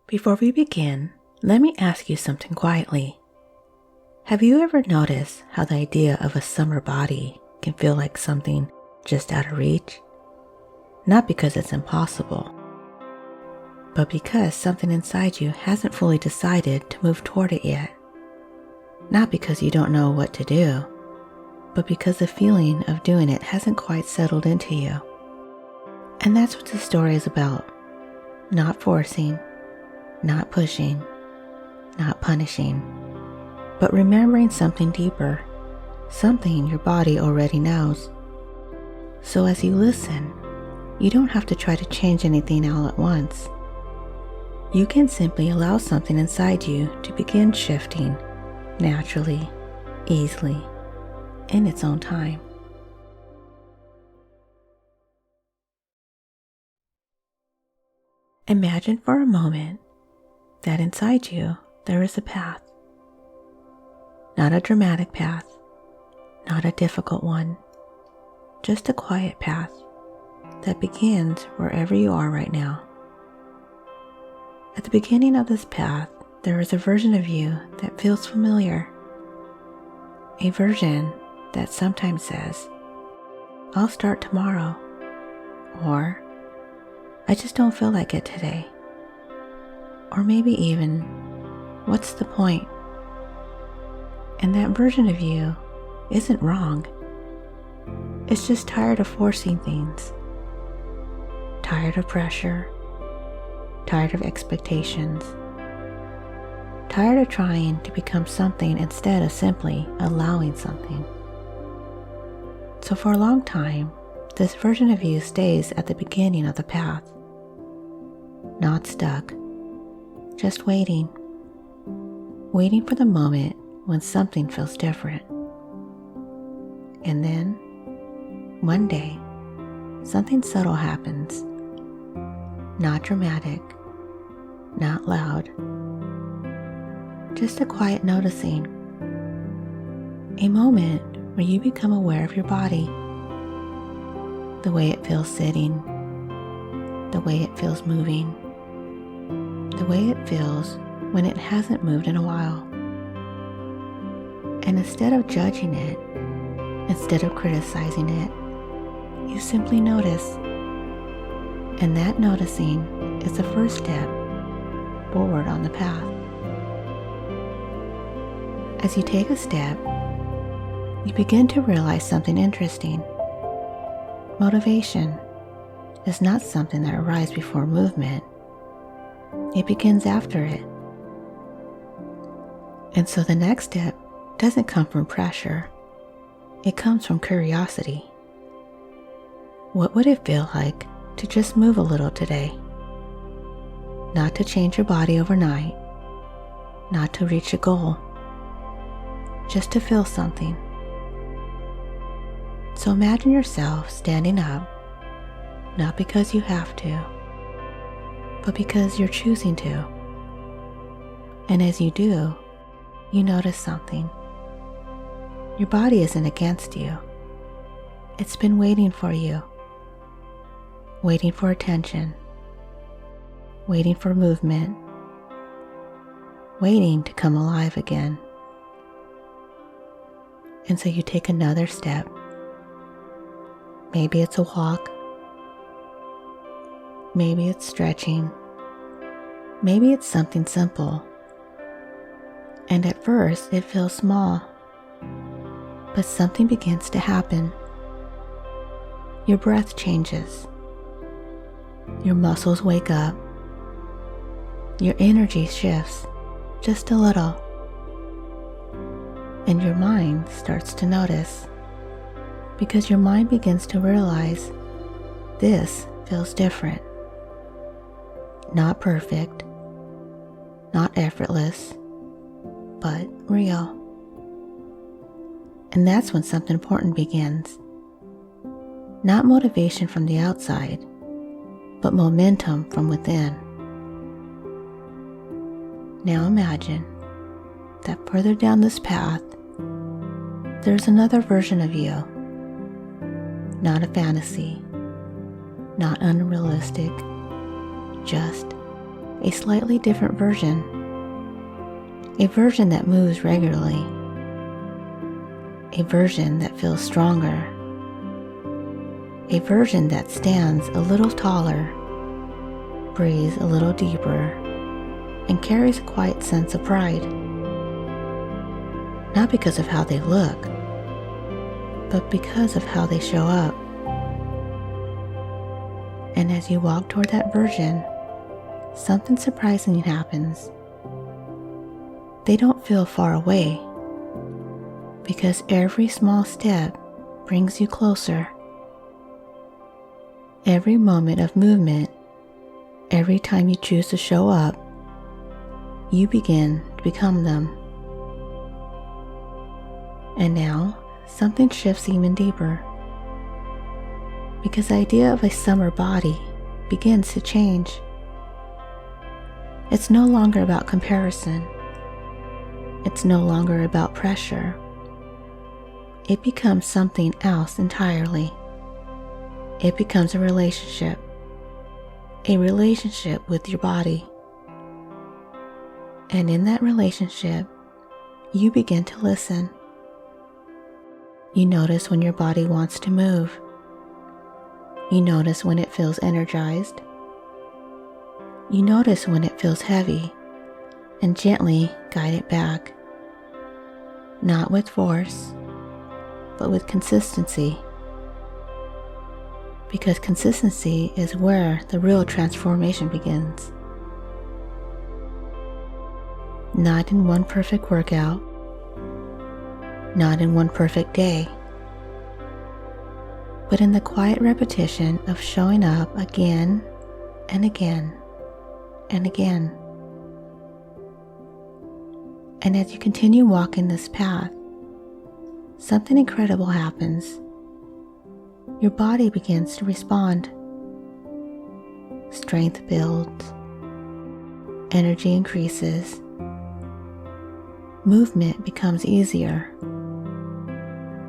Before we begin, let me ask you something quietly. Have you ever noticed how the idea of a summer body can feel like something just out of reach? Not because it's impossible, but because something inside you hasn't fully decided to move toward it yet. Not because you don't know what to do, but because the feeling of doing it hasn't quite settled into you. And that's what this story is about. Not forcing, not pushing, not punishing, but remembering something deeper, something your body already knows. So as you listen, you don't have to try to change anything all at once. You can simply allow something inside you to begin shifting naturally, easily, in its own time. Imagine for a moment that inside you there is a path. Not a dramatic path, not a difficult one, just a quiet path that begins wherever you are right now. At the beginning of this path, there is a version of you that feels familiar. A version that sometimes says, "I'll start tomorrow," or "I just don't feel like it today," or maybe even, "What's the point?" And that version of you isn't wrong. It's just tired of forcing things, tired of pressure, tired of expectations, tired of trying to become something instead of simply allowing something. So for a long time, this version of you stays at the beginning of the path, not stuck, just waiting for the moment when something feels different. And then, one day, something subtle happens. Not dramatic, not loud, just a quiet noticing. A moment where you become aware of your body, the way it feels sitting, the way it feels moving, the way it feels when it hasn't moved in a while. And instead of judging it, instead of criticizing it, you simply notice. And that noticing is the first step forward on the path. As you take a step, you begin to realize something interesting. Motivation is not something that arrives before movement. It begins after it. And so the next step doesn't come from pressure. It comes from curiosity. What would it feel like to just move a little today? Not to change your body overnight, not to reach a goal, just to feel something. So imagine yourself standing up, not because you have to, but because you're choosing to. And as you do, you notice something. Your body isn't against you. It's been waiting for you. Waiting for attention, waiting for movement, waiting to come alive again. And so you take another step. Maybe it's a walk, maybe it's stretching, maybe it's something simple. And at first it feels small, but something begins to happen. Your breath changes. Your muscles wake up. Your energy shifts just a little. And your mind starts to notice, because your mind begins to realize this feels different. Not perfect, not effortless, but real. And that's when something important begins. Not motivation from the outside, but momentum from within. Now imagine that further down this path, there's another version of you. Not a fantasy, not unrealistic, just a slightly different version, a version that moves regularly, a version that feels stronger, a version that stands a little taller, breathes a little deeper, and carries a quiet sense of pride. Not because of how they look, but because of how they show up. And as you walk toward that version, something surprising happens. They don't feel far away, because every small step brings you closer. Every moment of movement, every time you choose to show up, you begin to become them. And now, something shifts even deeper, because the idea of a summer body begins to change. It's no longer about comparison. It's no longer about pressure. It becomes something else entirely. It becomes a relationship with your body. And in that relationship, you begin to listen. You notice when your body wants to move. You notice when it feels energized. You notice when it feels heavy, and gently guide it back. Not with force, but with consistency. Because consistency is where the real transformation begins. Not in one perfect workout, not in one perfect day, but in the quiet repetition of showing up again and again and again. And as you continue walking this path, something incredible happens. Your body begins to respond. Strength builds. Energy increases. Movement becomes easier.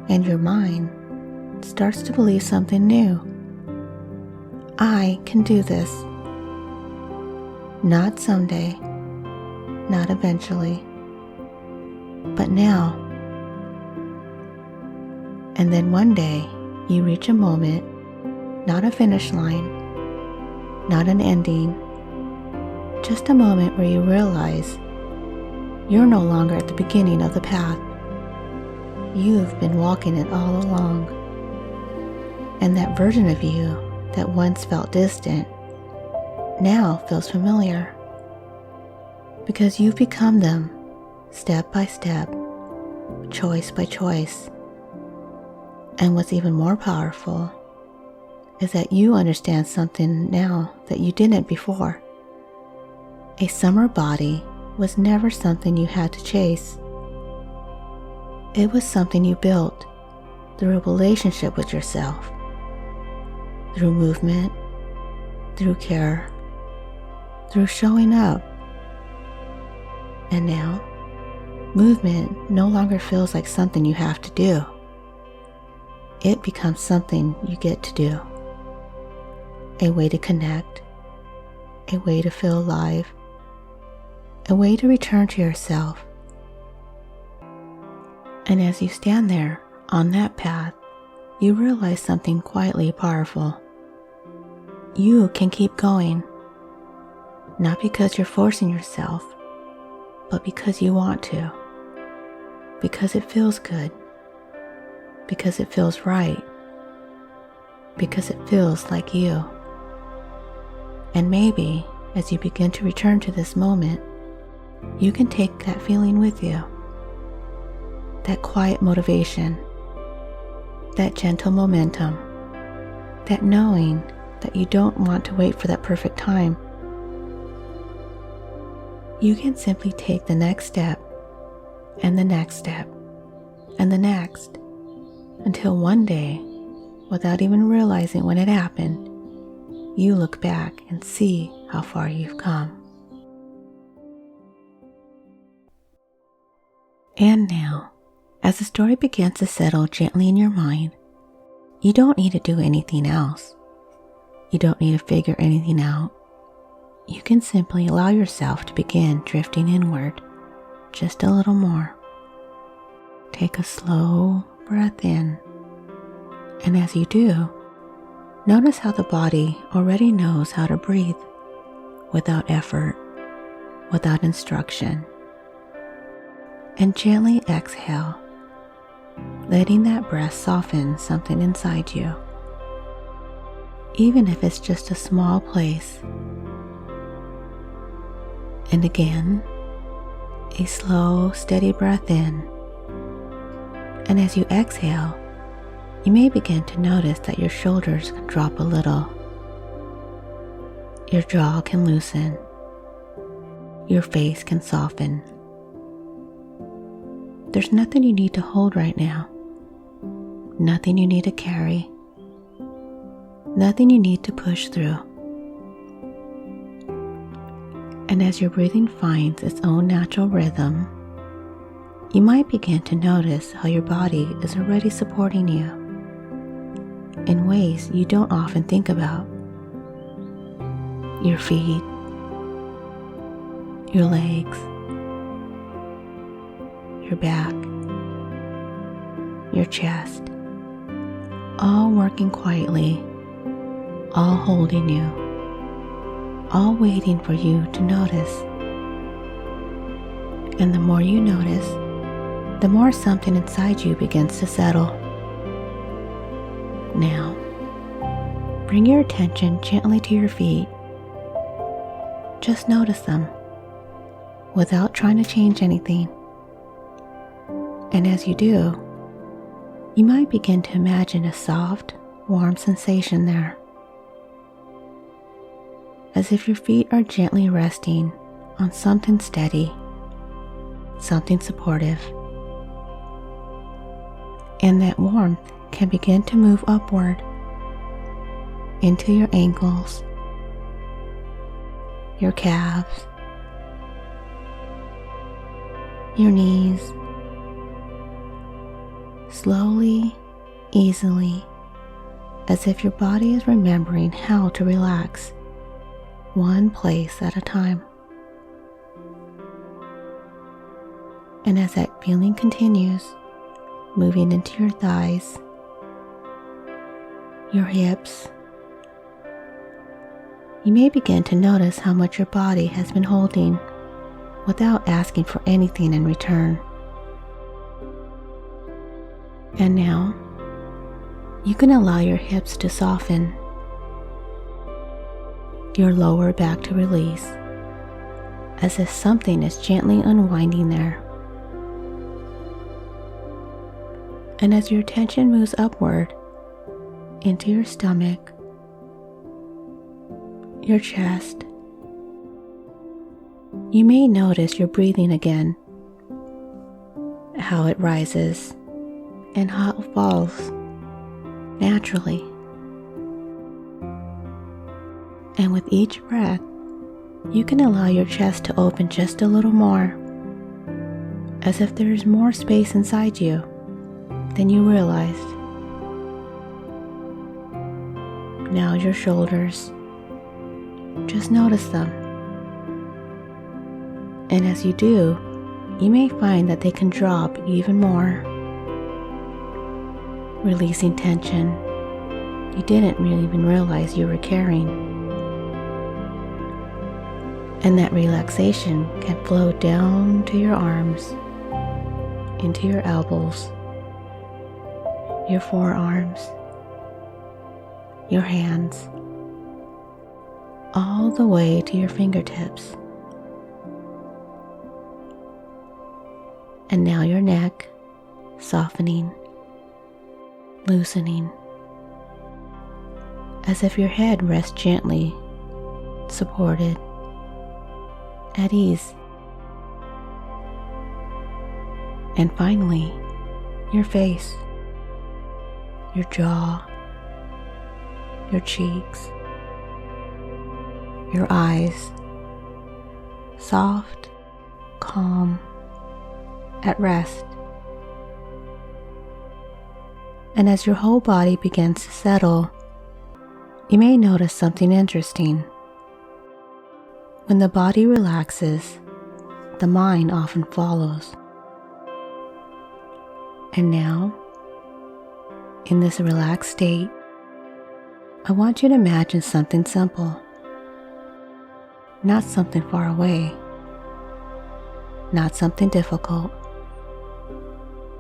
And your mind starts to believe something new. I can do this. Not someday, not eventually, but now. And then one day, you reach a moment, not a finish line, not an ending, just a moment where you realize you're no longer at the beginning of the path. You've been walking it all along. And that version of you that once felt distant now feels familiar, because you've become them step by step, choice by choice. And what's even more powerful is that you understand something now that you didn't before. A summer body was never something you had to chase. It was something you built through a relationship with yourself, through movement, through care, through showing up. And now, movement no longer feels like something you have to do. It becomes something you get to do. A way to connect, a way to feel alive, a way to return to yourself. And as you stand there on that path, you realize something quietly powerful. You can keep going, not because you're forcing yourself, but because you want to, because it feels good, because it feels right, because it feels like you. And maybe as you begin to return to this moment, you can take that feeling with you, that quiet motivation, that gentle momentum, that knowing that you don't want to wait for that perfect time. You can simply take the next step, and the next step, and the next, until one day, without even realizing when it happened, you look back and see how far you've come. And now, as the story begins to settle gently in your mind, you don't need to do anything else. You don't need to figure anything out. you can simply allow yourself to begin drifting inward just a little more. Take a slow breath in, and as you do, notice how the body already knows how to breathe without effort, without instruction. And gently exhale, letting that breath soften something inside you, even if it's just a small place. And again, a slow, steady breath in. And as you exhale, you may begin to notice that your shoulders can drop a little. Your jaw can loosen. Your face can soften. There's nothing you need to hold right now. Nothing you need to carry. Nothing you need to push through. And as your breathing finds its own natural rhythm, you might begin to notice how your body is already supporting you in ways you don't often think about. Your feet, your legs, your back, your chest, all working quietly, all holding you, all waiting for you to notice. And the more you notice, the more something inside you begins to settle. Now, bring your attention gently to your feet. Just notice them, without trying to change anything. And as you do, you might begin to imagine a soft, warm sensation there, as if your feet are gently resting on something steady, something supportive. And that warmth can begin to move upward into your ankles, your calves, your knees, slowly, easily, as if your body is remembering how to relax one place at a time. And as that feeling continues, moving into your thighs, your hips, you may begin to notice how much your body has been holding without asking for anything in return. And now, you can allow your hips to soften, your lower back to release, as if something is gently unwinding there. And as your attention moves upward into your stomach, your chest, you may notice your breathing again, how it rises and how it falls naturally. And with each breath, you can allow your chest to open just a little more, as if there is more space inside you than you realized. Now your shoulders, just notice them. And as you do, you may find that they can drop even more, releasing tension you didn't really even realize you were carrying. And that relaxation can flow down to your arms, into your elbows, your forearms, your hands, all the way to your fingertips. And now your neck, softening, loosening, as if your head rests gently, supported, at ease. And finally, your face, your jaw, your cheeks, your eyes, soft, calm, at rest. And as your whole body begins to settle, you may notice something interesting. When the body relaxes, the mind often follows. And now, in this relaxed state, I want you to imagine something simple, not something far away, not something difficult,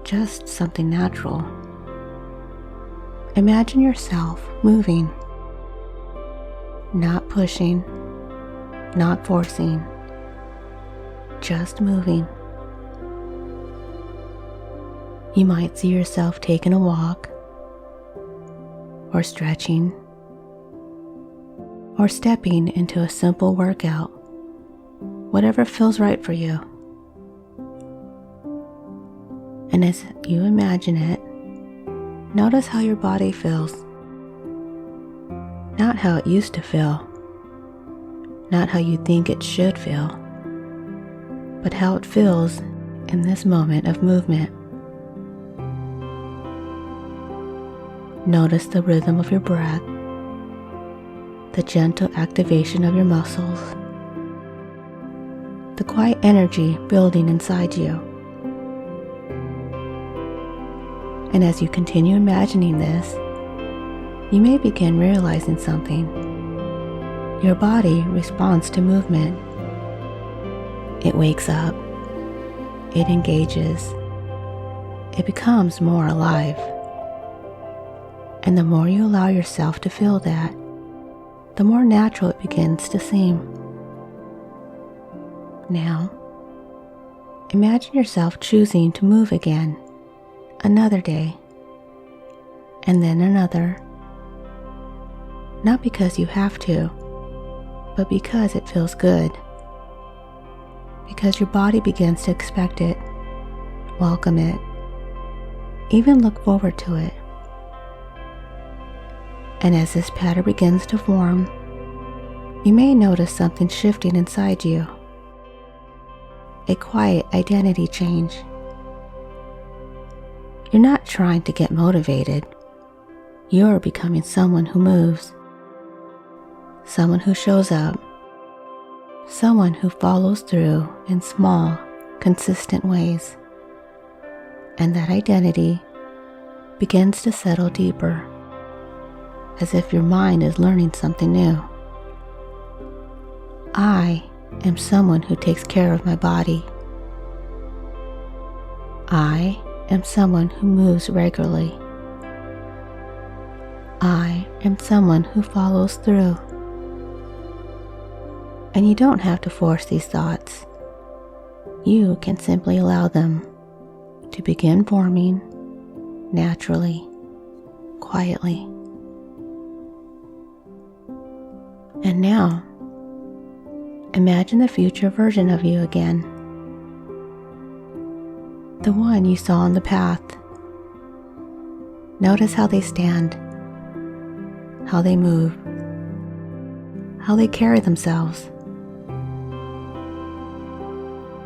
just something natural. Imagine yourself moving, not pushing, not forcing, just moving. You might see yourself taking a walk, or stretching, or stepping into a simple workout, whatever feels right for you. And as you imagine it, notice how your body feels. Not how it used to feel, not how you think it should feel, but how it feels in this moment of movement. Notice the rhythm of your breath, the gentle activation of your muscles, the quiet energy building inside you. And as you continue imagining this, you may begin realizing something. Your body responds to movement. It wakes up, it engages, it becomes more alive. And the more you allow yourself to feel that, the more natural it begins to seem. Now, imagine yourself choosing to move again, another day, and then another. Not because you have to, but because it feels good. Because your body begins to expect it, welcome it, even look forward to it. And as this pattern begins to form, you may notice something shifting inside you. A quiet identity change. You're not trying to get motivated. You're becoming someone who moves. Someone who shows up. Someone who follows through in small, consistent ways. And that identity begins to settle deeper, as if your mind is learning something new. I am someone who takes care of my body. I am someone who moves regularly. I am someone who follows through. And you don't have to force these thoughts. You can simply allow them to begin forming naturally, quietly. And now, imagine the future version of you again. The one you saw on the path. Notice how they stand, how they move, how they carry themselves.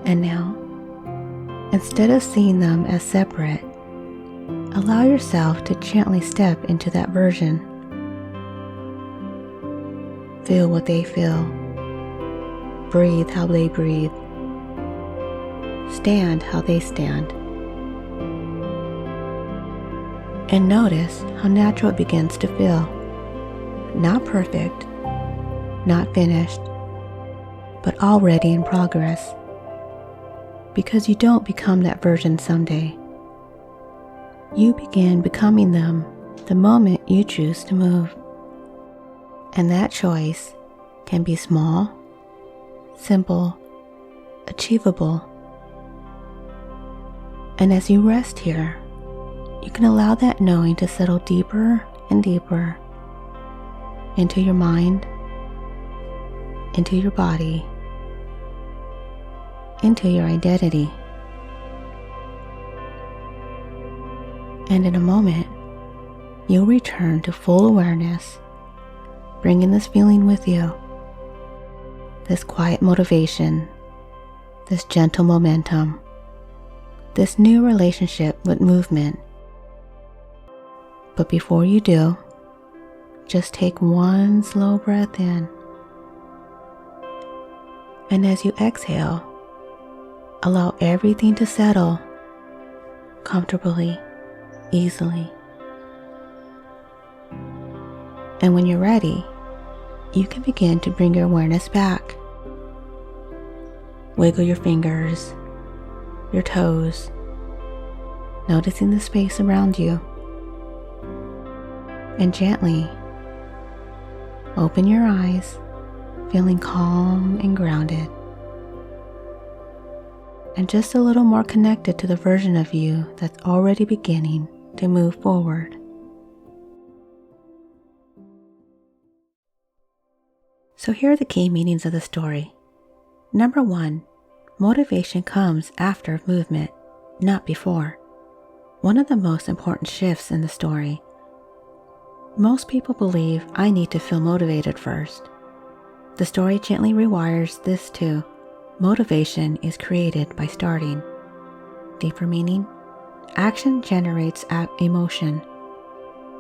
And now, instead of seeing them as separate, allow yourself to gently step into that version. Feel what they feel. Breathe how they breathe. Stand how they stand. And notice how natural it begins to feel. Not perfect, not finished, but already in progress. Because you don't become that version someday. You begin becoming them the moment you choose to move. And that choice can be small, simple, achievable. And as you rest here, you can allow that knowing to settle deeper and deeper into your mind, into your body, into your identity. And in a moment, you'll return to full awareness, bringing this feeling with you, this quiet motivation, this gentle momentum, this new relationship with movement. But before you do, just take one slow breath in And as you exhale, allow everything to settle comfortably, easily. And when you're ready, you can begin to bring your awareness back. Wiggle your fingers, your toes, noticing the space around you. And gently open your eyes, feeling calm and grounded. And just a little more connected to the version of you that's already beginning to move forward. So here are the key meanings of the story. Number 1, motivation comes after movement, not before. One of the most important shifts in the story. Most people believe I need to feel motivated first. The story gently rewires this to motivation is created by starting. Deeper meaning, action generates emotion.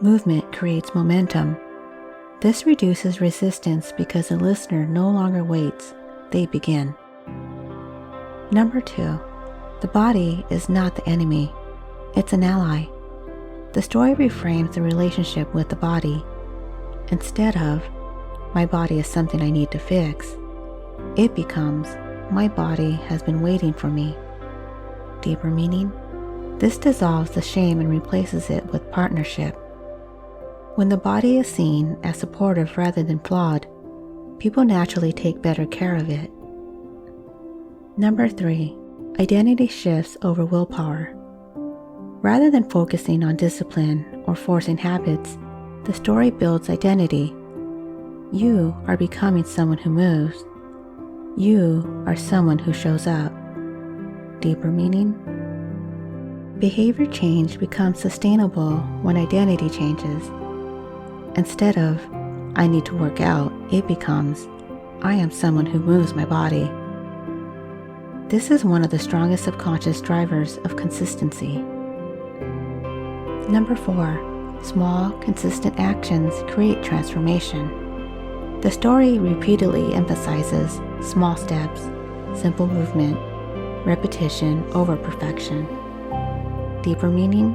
Movement creates momentum. This reduces resistance because the listener no longer waits, they begin. Number 2, the body is not the enemy, it's an ally. The story reframes the relationship with the body. Instead of, my body is something I need to fix, it becomes, my body has been waiting for me. Deeper meaning, this dissolves the shame and replaces it with partnership. When the body is seen as supportive rather than flawed, people naturally take better care of it. Number 3, identity shifts over willpower. Rather than focusing on discipline or forcing habits, the story builds identity. You are becoming someone who moves. You are someone who shows up. Deeper meaning, behavior change becomes sustainable when identity changes. Instead of, I need to work out, it becomes, I am someone who moves my body. This is one of the strongest subconscious drivers of consistency. Number 4, small, consistent actions create transformation. The story repeatedly emphasizes small steps, simple movement, repetition over perfection. Deeper meaning,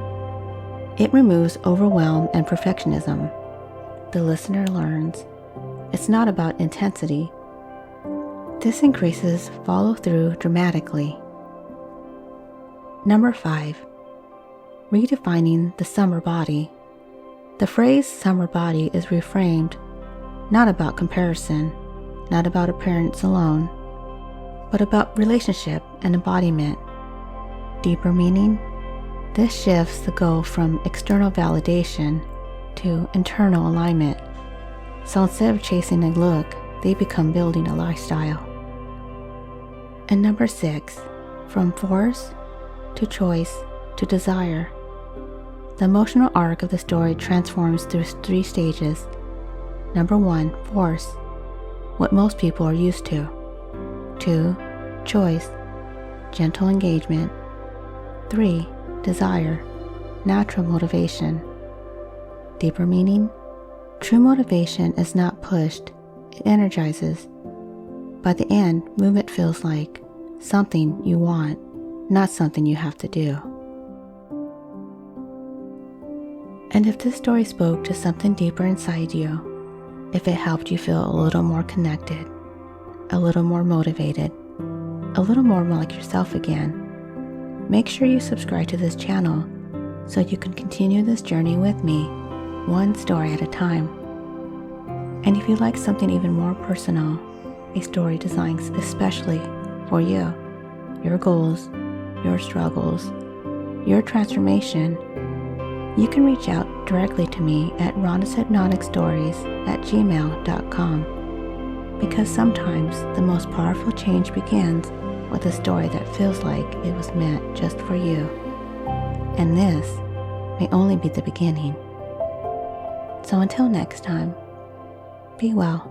it removes overwhelm and perfectionism. The listener learns it's not about intensity. This increases follow-through dramatically. Number 5, redefining the summer body. The phrase summer body is reframed not about comparison, not about appearance alone, but about relationship and embodiment. Deeper meaning, this shifts the goal from external validation to internal alignment. So instead of chasing a look, they become building a lifestyle. And number 6, from force to choice to desire. The emotional arc of the story transforms through 3 stages. Number 1, force, what most people are used to. 2, choice, gentle engagement. 3, desire, natural motivation. Deeper meaning, true motivation is not pushed, it energizes. By the end, movement feels like something you want, not something you have to do. And if this story spoke to something deeper inside you, if it helped you feel a little more connected, a little more motivated, a little more like yourself again, make sure you subscribe to this channel so you can continue this journey with me, one story at a time. And if you'd like something even more personal, a story designed especially for you, your goals, your struggles, your transformation, you can reach out directly to me at rhondasahypnoticstories@gmail.com, because sometimes the most powerful change begins with a story that feels like it was meant just for you. And this may only be the beginning. So until next time, be well.